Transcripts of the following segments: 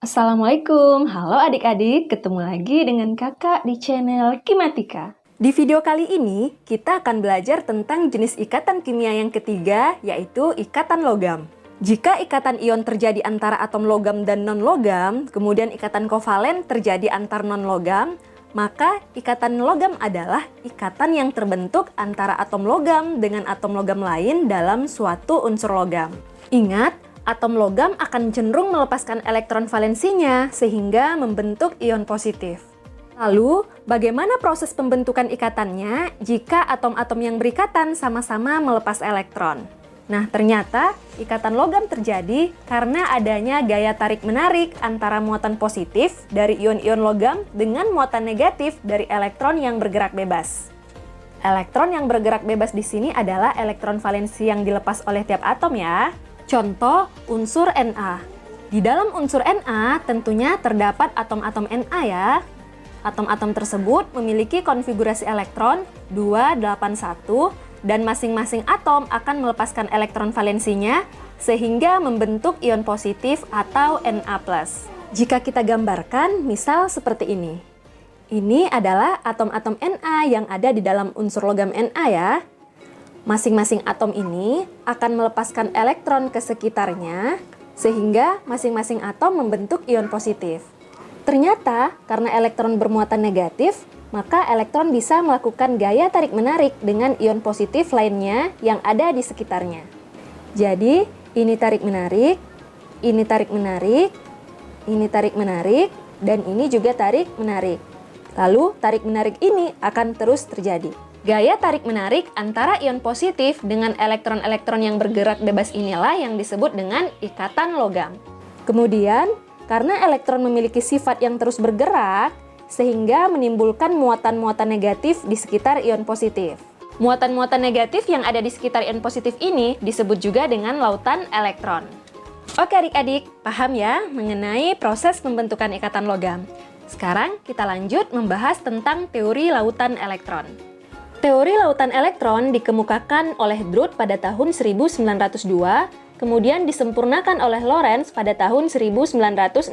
Assalamualaikum, halo adik-adik, ketemu lagi dengan kakak di channel Kimatika. Di video kali ini, kita akan belajar tentang jenis ikatan kimia yang ketiga, yaitu ikatan logam. Jika ikatan ion terjadi antara atom logam dan non-logam, kemudian ikatan kovalen terjadi antar non-logam, maka ikatan logam adalah ikatan yang terbentuk antara atom logam dengan atom logam lain dalam suatu unsur logam. Ingat, atom logam akan cenderung melepaskan elektron valensinya sehingga membentuk ion positif. Lalu, bagaimana proses pembentukan ikatannya jika atom-atom yang berikatan sama-sama melepas elektron? Nah, ternyata ikatan logam terjadi karena adanya gaya tarik-menarik antara muatan positif dari ion-ion logam dengan muatan negatif dari elektron yang bergerak bebas. Elektron yang bergerak bebas di sini adalah elektron valensi yang dilepas oleh tiap atom ya. Contoh, unsur Na. Di dalam unsur Na tentunya terdapat atom-atom Na ya. Atom-atom tersebut memiliki konfigurasi elektron 281 dan masing-masing atom akan melepaskan elektron valensinya sehingga membentuk ion positif atau Na+. Jika kita gambarkan, misal seperti ini. Ini adalah atom-atom Na yang ada di dalam unsur logam Na ya. Masing-masing atom ini akan melepaskan elektron ke sekitarnya, sehingga masing-masing atom membentuk ion positif. Ternyata, karena elektron bermuatan negatif, maka elektron bisa melakukan gaya tarik-menarik dengan ion positif lainnya yang ada di sekitarnya. Jadi, ini tarik-menarik, ini tarik-menarik, ini tarik-menarik, dan ini juga tarik-menarik. Lalu, tarik-menarik ini akan terus terjadi. Gaya tarik-menarik antara ion positif dengan elektron-elektron yang bergerak bebas inilah yang disebut dengan ikatan logam. Kemudian, karena elektron memiliki sifat yang terus bergerak, sehingga menimbulkan muatan-muatan negatif di sekitar ion positif. Muatan-muatan negatif yang ada di sekitar ion positif ini disebut juga dengan lautan elektron. Oke adik-adik, paham ya mengenai proses pembentukan ikatan logam? Sekarang kita lanjut membahas tentang teori lautan elektron. Teori lautan elektron dikemukakan oleh Drude pada tahun 1902, kemudian disempurnakan oleh Lorentz pada tahun 1916.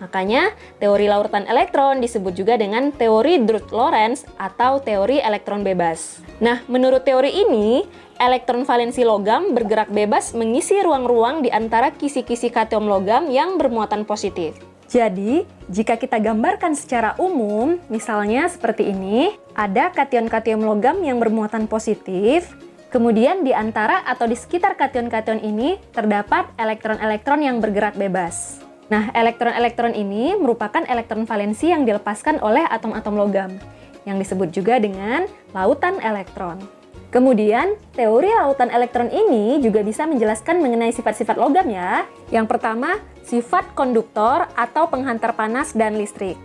Makanya, teori lautan elektron disebut juga dengan teori Drude-Lorentz atau teori elektron bebas. Nah, menurut teori ini, elektron valensi logam bergerak bebas mengisi ruang-ruang di antara kisi-kisi kation logam yang bermuatan positif. Jadi, jika kita gambarkan secara umum, misalnya seperti ini, ada kation-kation logam yang bermuatan positif, kemudian di antara atau di sekitar kation-kation ini terdapat elektron-elektron yang bergerak bebas. Nah, elektron-elektron ini merupakan elektron valensi yang dilepaskan oleh atom-atom logam, yang disebut juga dengan lautan elektron. Kemudian, teori lautan elektron ini juga bisa menjelaskan mengenai sifat-sifat logam ya. Yang pertama, sifat konduktor atau penghantar panas dan listrik.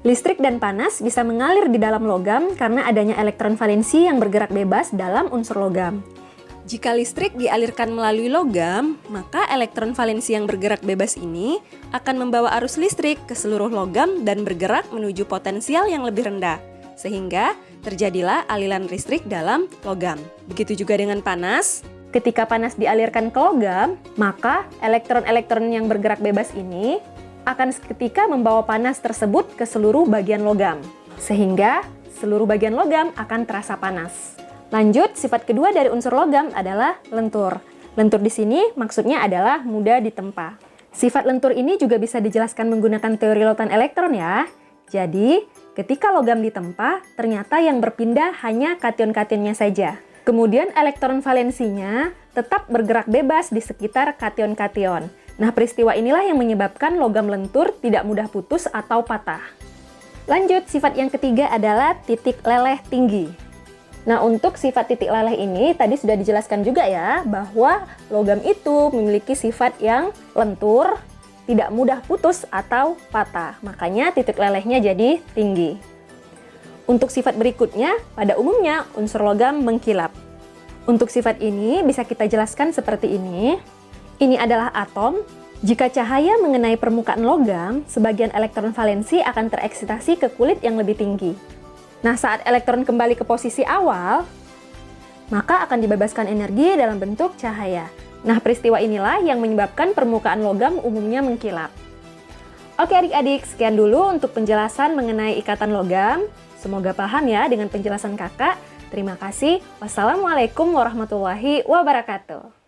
Listrik dan panas bisa mengalir di dalam logam karena adanya elektron valensi yang bergerak bebas dalam unsur logam. Jika listrik dialirkan melalui logam, maka elektron valensi yang bergerak bebas ini akan membawa arus listrik ke seluruh logam dan bergerak menuju potensial yang lebih rendah, sehingga terjadilah aliran listrik dalam logam. Begitu juga dengan panas. Ketika panas dialirkan ke logam, maka elektron-elektron yang bergerak bebas ini akan seketika membawa panas tersebut ke seluruh bagian logam, sehingga seluruh bagian logam akan terasa panas. Lanjut, sifat kedua dari unsur logam adalah lentur. Lentur di sini maksudnya adalah mudah ditempa. Sifat lentur ini juga bisa dijelaskan menggunakan teori lautan elektron ya. Jadi, ketika logam ditempa, ternyata yang berpindah hanya kation-kationnya saja. Kemudian elektron valensinya tetap bergerak bebas di sekitar kation-kation. Nah, peristiwa inilah yang menyebabkan logam lentur tidak mudah putus atau patah. Lanjut, sifat yang ketiga adalah titik leleh tinggi. Nah, untuk sifat titik leleh ini tadi sudah dijelaskan juga ya, bahwa logam itu memiliki sifat yang lentur, tidak mudah putus atau patah. Makanya titik lelehnya jadi tinggi. Untuk sifat berikutnya, pada umumnya unsur logam mengkilap. Untuk sifat ini bisa kita jelaskan seperti ini. Ini adalah atom. Jika cahaya mengenai permukaan logam, sebagian elektron valensi akan tereksitasi ke kulit yang lebih tinggi. Nah, saat elektron kembali ke posisi awal, maka akan dibebaskan energi dalam bentuk cahaya. Nah, peristiwa inilah yang menyebabkan permukaan logam umumnya mengkilap. Oke adik-adik, sekian dulu untuk penjelasan mengenai ikatan logam. Semoga paham ya dengan penjelasan kakak. Terima kasih. Wassalamualaikum warahmatullahi wabarakatuh.